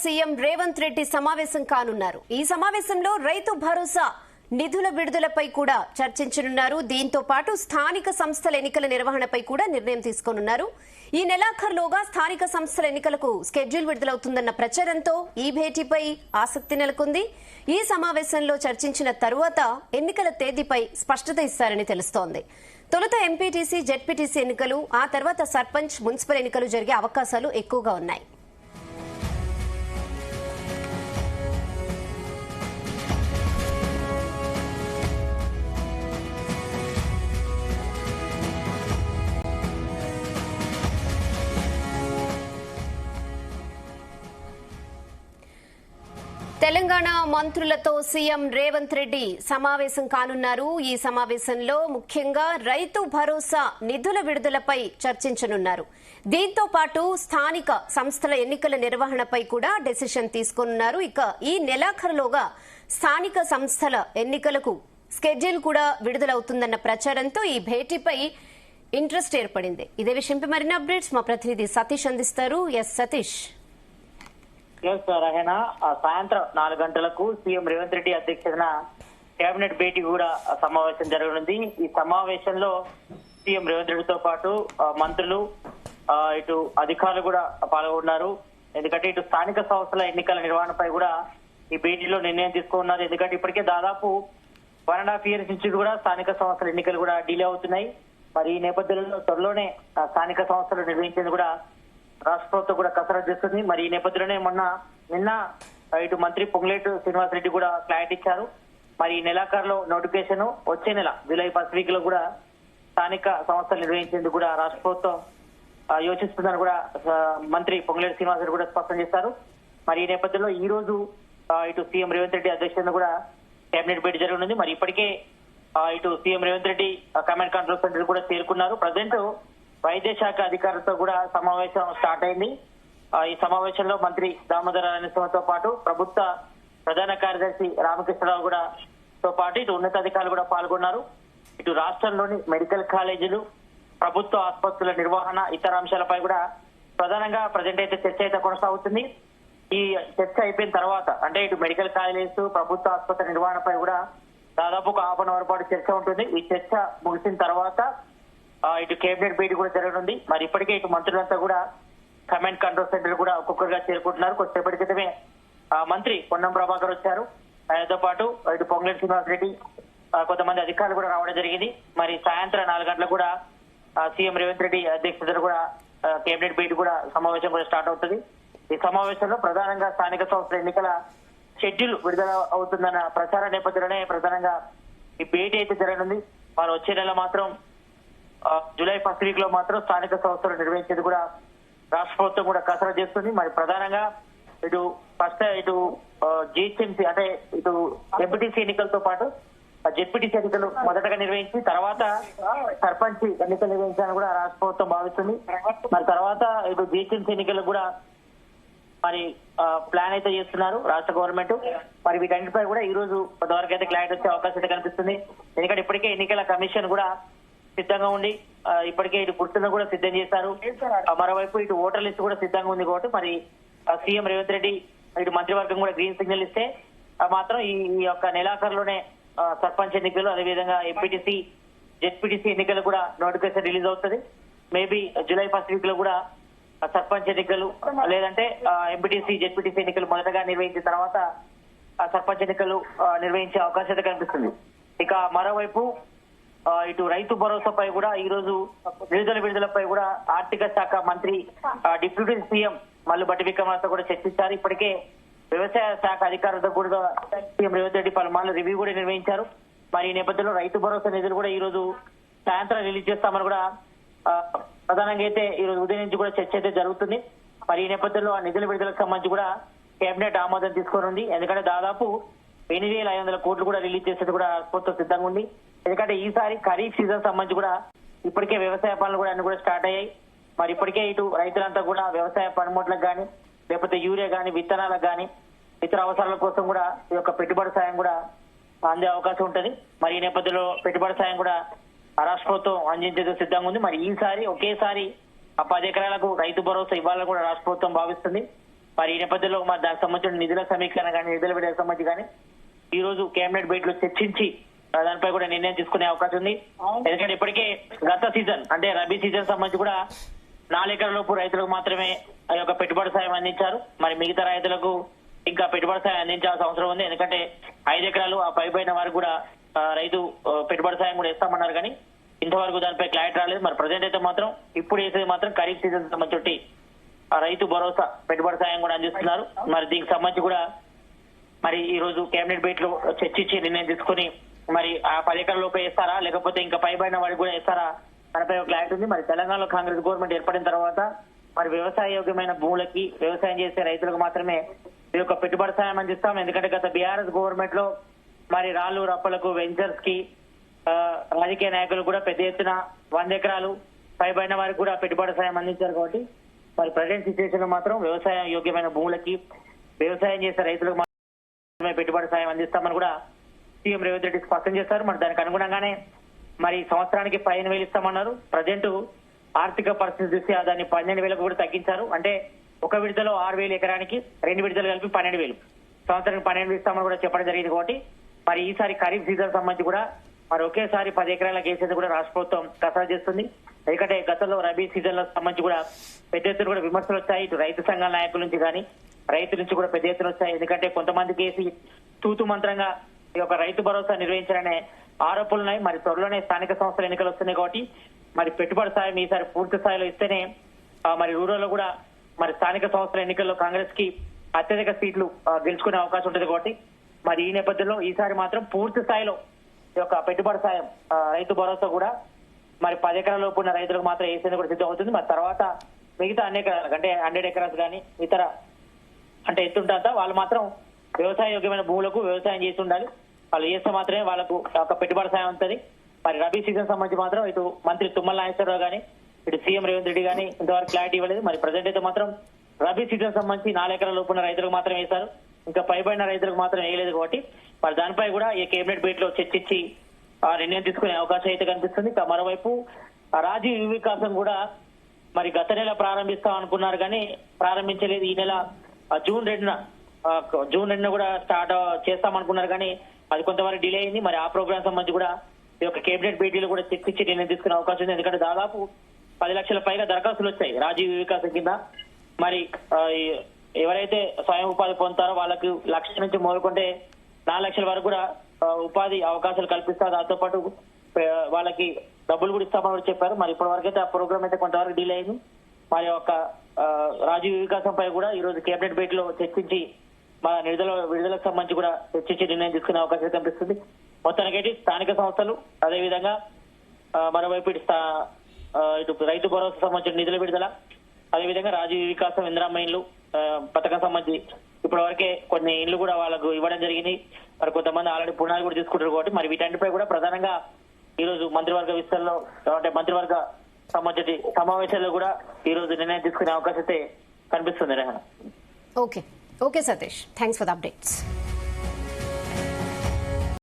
CM Revanth Reddy సమావేశం కానున్నారు. ఈ సమావేశంలో రైతు భరోసా నిధుల విడుదలపై కూడా చర్చించనున్నారు. దీంతో పాటు స్థానిక సంస్థల ఎన్నికల నిర్వహణపై కూడా నిర్ణయం తీసుకోనున్నారు. ఈ నెలాఖరులోగా స్థానిక సంస్థల ఎన్నికలకు స్కెడ్యూల్ విడుదలవుతుందన్న ప్రచారంతో ఈ భేటీపై ఆసక్తి నెలకొంది. ఈ సమావేశంలో చర్చించిన తరువాత ఎన్నికల తేదీపై స్పష్టత ఇస్తారని తెలుస్తోంది. తొలుత ఎంపీటీసీ, జెడ్పీటీసీ ఎన్నికలు, ఆ తర్వాత సర్పంచ్, మున్సిపల్ ఎన్నికలు జరిగే అవకాశాలు ఎక్కువగా ఉన్నాయి. తెలంగాణ మంత్రులతో సీఎం రేవంత్ రెడ్డి సమావేశం కానున్నారు. ఈ సమావేశంలో ముఖ్యంగా రైతు భరోసా నిధుల విడుదలపై చర్చించనున్నారు. దీంతో పాటు స్థానిక సంస్థల ఎన్నికల నిర్వహణపై కూడా డెసిషన్ తీసుకోనున్నారు. ఇక ఈ నెలాఖరులోగా స్థానిక సంస్థల ఎన్నికలకు స్కెడ్యూల్ కూడా విడుదలవుతుందన్న ప్రచారంతో ఈ భేటీపై ఇంట్రెస్ట్ ఏర్పడింది. ఇదే విషయంపై మరిన్ని అప్డేట్స్ మా ప్రతినిధి సతీష్ అందిస్తారు. ఎస్ సతీష్. రహేనా, సాయంత్రం 4 గంటలకు సీఎం రేవంత్ రెడ్డి అధ్యక్షతన కేబినెట్ భేటీ కూడా సమావేశం జరగనుంది. ఈ సమావేశంలో సీఎం రేవంత్ రెడ్డితో పాటు మంత్రులు, ఇటు అధికారులు కూడా పాల్గొన్నారు. ఎందుకంటే ఇటు స్థానిక సంస్థల ఎన్నికల నిర్వహణపై కూడా ఈ భేటీలో నిర్ణయం తీసుకున్నారు. ఎందుకంటే ఇప్పటికే దాదాపు 1.5 years నుంచి కూడా స్థానిక సంస్థల ఎన్నికలు కూడా డిలే అవుతున్నాయి. మరి ఈ నేపథ్యంలో త్వరలోనే స్థానిక సంస్థలు నిర్వహించేందుకు కూడా రాష్ట్ర ప్రభుత్వం కూడా కసరత్తు చేస్తుంది. మరి ఈ నేపథ్యంలోనే నిన్న ఇటు మంత్రి పొంగులేటి శ్రీనివాస్ రెడ్డి కూడా క్లారిటీ ఇచ్చారు. మరి ఈ నెలాఖరులో నోటిఫికేషన్ వచ్చే నెల జూలై 1st week లో కూడా స్థానిక సంస్థలు నిర్వహించేందుకు కూడా రాష్ట్ర ప్రభుత్వం యోచిస్తుందని కూడా మంత్రి పొంగులేటి శ్రీనివాస్ రెడ్డి కూడా స్పష్టం చేశారు. మరి ఈ నేపథ్యంలో ఈ రోజు ఇటు సీఎం రేవంత్ రెడ్డి అధ్యక్షతన కూడా కేబినెట్ భేటీ జరగనుంది. మరి ఇప్పటికే ఇటు CM Revanth Reddy command control centre కూడా చేరుకున్నారు. ప్రజెంట్ వైద్య శాఖ అధికారులతో కూడా సమావేశం స్టార్ట్ అయింది. ఈ సమావేశంలో మంత్రి దామోదర రాజనరసింహతో పాటు ప్రభుత్వ ప్రధాన కార్యదర్శి రామకృష్ణరావు కూడా తో పాటు ఇటు ఉన్నతాధికారులు కూడా పాల్గొన్నారు. ఇటు రాష్ట్రంలోని మెడికల్ కాలేజీలు, ప్రభుత్వ ఆసుపత్రుల నిర్వహణ, ఇతర అంశాలపై కూడా ప్రధానంగా ప్రజెంట్ అయితే చర్చ అయితే కొనసాగుతుంది. ఈ చర్చ అయిపోయిన తర్వాత అంటే ఇటు మెడికల్ కాలేజెస్, ప్రభుత్వ ఆసుపత్రి నిర్వహణపై కూడా దాదాపు ఒక 1/2 hour పాటు చర్చ ఉంటుంది. ఈ చర్చ ముగిసిన తర్వాత ఇటు కేబినెట్ భేటీ కూడా జరగనుంది. మరి ఇప్పటికే ఇటు మంత్రులంతా కూడా కమాండ్ కంట్రోల్ సెంటర్ కూడా ఒక్కొక్కరుగా చేరుకుంటున్నారు. కొద్దిసేపటి క్రితమే మంత్రి పొన్నం ప్రభాకర్ వచ్చారు. ఆయనతో పాటు ఇటు పొంగులేటి శ్రీనివాస్ రెడ్డి, కొంతమంది అధికారులు కూడా రావడం జరిగింది. మరి సాయంత్రం 4 గంటలకు కూడా సీఎం రేవంత్ రెడ్డి అధ్యక్షతన కూడా కేబినెట్ భేటీ కూడా సమావేశం కూడా స్టార్ట్ అవుతుంది. ఈ సమావేశంలో ప్రధానంగా స్థానిక సంస్థల ఎన్నికల షెడ్యూల్ విడుదల అవుతుందన్న ప్రచార నేపథ్యంలోనే ప్రధానంగా ఈ భేటీ అయితే జరగనుంది. మరి వచ్చే నెల మాత్రం జూలై 1st week లో మాత్రం స్థానిక సంస్థలు నిర్వహించేది కూడా రాష్ట్ర ప్రభుత్వం కూడా కసరత్తు చేస్తుంది. మరి ప్రధానంగా ఇటు ఫస్ట్ ఇటు జిహెచ్ఎంసీ అంటే ఇటు ఎంపీటీసీ ఎన్నికలతో పాటు జెడ్పీటీసీ ఎన్నికలు మొదటగా నిర్వహించి తర్వాత సర్పంచ్ ఎన్నికలు నిర్వహించాలని కూడా రాష్ట్ర ప్రభుత్వం భావిస్తుంది. మరి తర్వాత ఇటు జిహెచ్ఎంసీ ఎన్నికలు కూడా మరి ప్లాన్ అయితే చేస్తున్నారు రాష్ట్ర గవర్నమెంట్. మరి వీటన్నిటిపై కూడా ఈ రోజు కొంతవరకు అయితే క్లారిటీ వచ్చే అవకాశం అయితే కనిపిస్తుంది. ఎందుకంటే ఇప్పటికే ఎన్నికల కమిషన్ కూడా సిద్ధంగా ఉండి ఇప్పటికే ఇటు గుర్తులను కూడా సిద్ధం చేశారు. మరోవైపు ఇటు ఓటర్ లిస్ట్ కూడా సిద్ధంగా ఉంది కాబట్టి మరి సీఎం రేవంత్ రెడ్డి ఇటు మంత్రివర్గం కూడా గ్రీన్ సిగ్నల్ ఇస్తే మాత్రం ఈ యొక్క నెలాఖరులోనే సర్పంచ్ ఎన్నికలు, అదేవిధంగా ఎంపీటీసీ, జెడ్పీటీసీ ఎన్నికలు కూడా నోటిఫికేషన్ రిలీజ్ అవుతుంది. మేబీ జూలై 1st week లో కూడా సర్పంచ్ ఎన్నికలు లేదంటే ఎంపీటీసీ, జెడ్పీటీసీ ఎన్నికలు మొదటగా నిర్వహించిన తర్వాత సర్పంచ్ ఎన్నికలు నిర్వహించే అవకాశం అయితే కనిపిస్తుంది. ఇక మరోవైపు ఇటు రైతు భరోసాపై కూడా ఈ రోజు విడుదలపై కూడా ఆర్థిక శాఖ మంత్రి డిప్యూటీ సీఎం మల్లుబట్టి విక్రమార్క కూడా చర్చించారు. ఇప్పటికే వ్యవసాయ శాఖ అధికారులతో కూడా సీఎం రేవంత్ రెడ్డి పలుమార్లు రివ్యూ కూడా నిర్వహించారు. మరి ఈ నేపథ్యంలో రైతు భరోసా నిధులు కూడా ఈ రోజు సాయంత్రం రిలీజ్ చేస్తామని కూడా ప్రధానంగా అయితే ఈ రోజు ఉదయం నుంచి కూడా చర్చ అయితే జరుగుతుంది. మరి ఈ నేపథ్యంలో ఆ నిధుల విడుదలకు సంబంధించి కూడా కేబినెట్ ఆమోదం తీసుకోనుంది. ఎందుకంటే దాదాపు 8,500 కోట్లు కూడా రిలీజ్ చేసేది కూడా ప్రభుత్వం సిద్ధంగా ఉంది. ఎందుకంటే ఈసారి ఖరీఫ్ సీజన్ సంబంధించి కూడా ఇప్పటికే వ్యవసాయ పనులు కూడా అన్ని కూడా స్టార్ట్ అయ్యాయి. మరి ఇప్పటికే ఇటు రైతులంతా కూడా వ్యవసాయ పనిముట్లకు కానీ లేకపోతే యూరియా కానీ విత్తనాలకు కానీ ఇతర అవసరాల కోసం కూడా ఈ యొక్క పెట్టుబడి సాయం కూడా అందే అవకాశం ఉంటుంది. మరి ఈ నేపథ్యంలో పెట్టుబడి సాయం కూడా రాష్ట్ర ప్రభుత్వం అందించేందుకు సిద్ధంగా ఉంది. మరి ఈసారి ఒకేసారి 10 ఎకరాలకు రైతు భరోసా ఇవ్వాలని కూడా రాష్ట్ర ప్రభుత్వం భావిస్తుంది. మరి ఈ నేపథ్యంలో మరి దానికి సంబంధించిన నిధుల సమీకరణ కానీ నిధుల విడుదలకు సంబంధించి కానీ ఈ రోజు కేబినెట్ భేటీ లో చర్చించి దానిపై కూడా నిర్ణయం తీసుకునే అవకాశం ఉంది. ఎందుకంటే ఇప్పటికే గత సీజన్ అంటే రబీ సీజన్ సంబంధించి కూడా 4 ఎకరాల లోపు రైతులకు మాత్రమే ఆ యొక్క పెట్టుబడి సాయం అందించారు. మరి మిగతా రైతులకు ఇంకా పెట్టుబడి సాయం అందించాల్సిన అవసరం ఉంది. ఎందుకంటే 5 ఎకరాలు ఆ పైబడిన వారికి కూడా రైతు పెట్టుబడి సాయం కూడా ఇస్తామన్నారు కానీ ఇంతవరకు దానిపై క్లారిటీ రాలేదు. మరి ప్రజెంట్ అయితే మాత్రం ఇప్పుడు వేసేది మాత్రం ఖరీఫ్ సీజన్ సంబంధించి రైతు భరోసా పెట్టుబడి సాయం కూడా అందిస్తున్నారు. మరి దీనికి సంబంధించి కూడా మరి ఈ రోజు కేబినెట్ భేటీలో చర్చించి నిర్ణయం తీసుకుని మరి ఆ 10 ఎకరాల లోపే ఇస్తారా లేకపోతే ఇంకా పైబడిన వాడికి కూడా ఇస్తారా దానిపై క్లారిటీ ఉంది. మరి తెలంగాణలో కాంగ్రెస్ గవర్నమెంట్ ఏర్పడిన తర్వాత మరి వ్యవసాయ యోగ్యమైన భూములకి వ్యవసాయం చేసే రైతులకు మాత్రమే ఈ యొక్క పెట్టుబడి సాయం అందిస్తాం. ఎందుకంటే గత బీఆర్ఎస్ గవర్నమెంట్ లో మరి రాళ్లు రప్పలకు వెంచర్స్ కి రాజకీయ నాయకులు కూడా పెద్ద ఎత్తున 100 ఎకరాలు పైబడిన వారికి కూడా పెట్టుబడి సాయం అందించారు. కాబట్టి మరి ప్రజెంట్ సిచ్యువేషన్ లో మాత్రం వ్యవసాయ యోగ్యమైన భూములకి వ్యవసాయం చేసే రైతులకు మాత్రమే పెట్టుబడి సాయం అందిస్తామని కూడా సీఎం రేవంత్ రెడ్డి స్పష్టం చేశారు. మరి దానికి అనుగుణంగానే మరి సంవత్సరానికి 15,000 ఇస్తామన్నారు. ప్రజెంట్ ఆర్థిక పరిస్థితి దృష్ట్యా దాన్ని 12,000 కూడా తగ్గించారు. అంటే ఒక విడతలో 6,000 ఎకరానికి 2 విడతలు కలిపి 12,000 సంవత్సరానికి 12,000 ఇస్తామని కూడా చెప్పడం జరిగింది. కాబట్టి మరి ఈసారి ఖరీఫ్ సీజన్ సంబంధించి కూడా మరి ఒకేసారి 10 ఎకరాలకు వేసేది కూడా రాష్ట్ర ప్రభుత్వం కసరత్తు చేస్తుంది. ఎందుకంటే గతంలో రబీ సీజన్ లో సంబంధించి కూడా పెద్ద ఎత్తున కూడా విమర్శలు వచ్చాయి. ఇటు రైతు సంఘాల నాయకుల నుంచి కానీ రైతు నుంచి కూడా పెద్ద ఎత్తున వచ్చాయి. ఎందుకంటే కొంతమందికి వేసి తూతు మంత్రంగా ఈ యొక్క రైతు భరోసా నిర్వహించాలనే ఆరోపణలు ఉన్నాయి. మరి త్వరలోనే స్థానిక సంస్థల ఎన్నికలు వస్తున్నాయి. కాబట్టి మరి పెట్టుబడి సాయం ఈసారి పూర్తి స్థాయిలో ఇస్తేనే మరి రూరల్ లో కూడా మరి స్థానిక సంస్థల ఎన్నికల్లో కాంగ్రెస్ కి అత్యధిక సీట్లు గెలుచుకునే అవకాశం ఉంటుంది. కాబట్టి మరి ఈ నేపథ్యంలో ఈసారి మాత్రం పూర్తి స్థాయిలో ఈ యొక్క పెట్టుబడి సాయం రైతు భరోసా కూడా మరి 10 ఎకరాల లోపు ఉన్న రైతులకు మాత్రం వేసేందుకు కూడా సిద్ధం అవుతుంది. మరి తర్వాత మిగతా అన్ని ఎకరాలకు అంటే 100 ఎకరాస్ కానీ ఇతర అంటే ఎత్తుంటా వాళ్ళు మాత్రం వ్యవసాయ యోగ్యమైన భూములకు వ్యవసాయం చేసి ఉండాలి. వాళ్ళు చేస్తే మాత్రమే వాళ్ళకు ఒక పెట్టుబడి సాయం ఉంటుంది. మరి రబీ సీజన్ సంబంధించి మాత్రం ఇటు మంత్రి తుమ్మల నాగేశ్వరరావు కానీ ఇటు సీఎం రేవంత్ రెడ్డి కానీ ఇంతవరకు క్లారిటీ ఇవ్వలేదు. మరి ప్రజెంట్ అయితే మాత్రం రబీ సీజన్ సంబంధించి 4 ఎకరాల లోపు ఉన్న రైతులకు మాత్రం వేశారు. ఇంకా పైబడిన రైతులకు మాత్రం వేయలేదు. కాబట్టి మరి దానిపై కూడా ఈ కేబినెట్ భేటీలో చర్చించి నిర్ణయం తీసుకునే అవకాశం అయితే కనిపిస్తుంది. ఇంకా మరోవైపు రాజీవ్ వికాసం కూడా మరి గత నెల ప్రారంభిస్తాం అనుకున్నారు కానీ ప్రారంభించలేదు. ఈ నెల జూన్ 2న కూడా స్టార్ట్ చేస్తామనుకున్నారు కానీ అది కొంతవరకు డిలే అయింది. మరి ఆ ప్రోగ్రామ్ సంబంధించి కూడా ఈ యొక్క కేబినెట్ భేటీలో కూడా చర్చించి నిర్ణయం తీసుకునే అవకాశం ఉంది. ఎందుకంటే దాదాపు 10 లక్షల పైగా దరఖాస్తులు వచ్చాయి రాజీవ్ వికాసం కింద. మరి ఎవరైతే స్వయం ఉపాధి పొందుతారో వాళ్ళకి 1 లక్ష నుంచి మొదలుకుంటే 4 లక్షల వరకు కూడా ఉపాధి అవకాశాలు కల్పిస్తారు. దాంతో పాటు వాళ్ళకి డబ్బులు కూడా ఇస్తామని కూడా చెప్పారు. మరి ఇప్పటి వరకు అయితే ఆ ప్రోగ్రామ్ అయితే కొంతవరకు డిలే అయింది. మరి యొక్క రాజీవ్ వికాసంపై కూడా ఈ రోజు కేబినెట్ భేటీలో చర్చించి మా విడుదలకు సంబంధించి కూడా చర్చించి నిర్ణయం తీసుకునే అవకాశం కనిపిస్తుంది. మొత్తానికైతే స్థానిక సంస్థలు అదేవిధంగా మరోవైపు ఇటు రైతు భరోసా సంబంధించిన నిధుల విడుదల అదేవిధంగా రాజీవ్ వికాసం ఇందిరమ్మ ఇండ్లు పథకం సంబంధించి ఇప్పటి వరకే కొన్ని ఇండ్లు కూడా వాళ్ళకు ఇవ్వడం జరిగింది. మరి కొంతమంది ఆల్రెడీ పునాది కూడా తీసుకుంటారు. కాబట్టి మరి వీటన్నిటిపై కూడా ప్రధానంగా ఈ రోజు మంత్రివర్గ విస్తరణలో అంటే మంత్రివర్గ సంబంధించి సమావేశాల్లో కూడా ఈ రోజు నిర్ణయం తీసుకునే అవకాశం అయితే కనిపిస్తుంది. Okay Satish, thanks for the updates.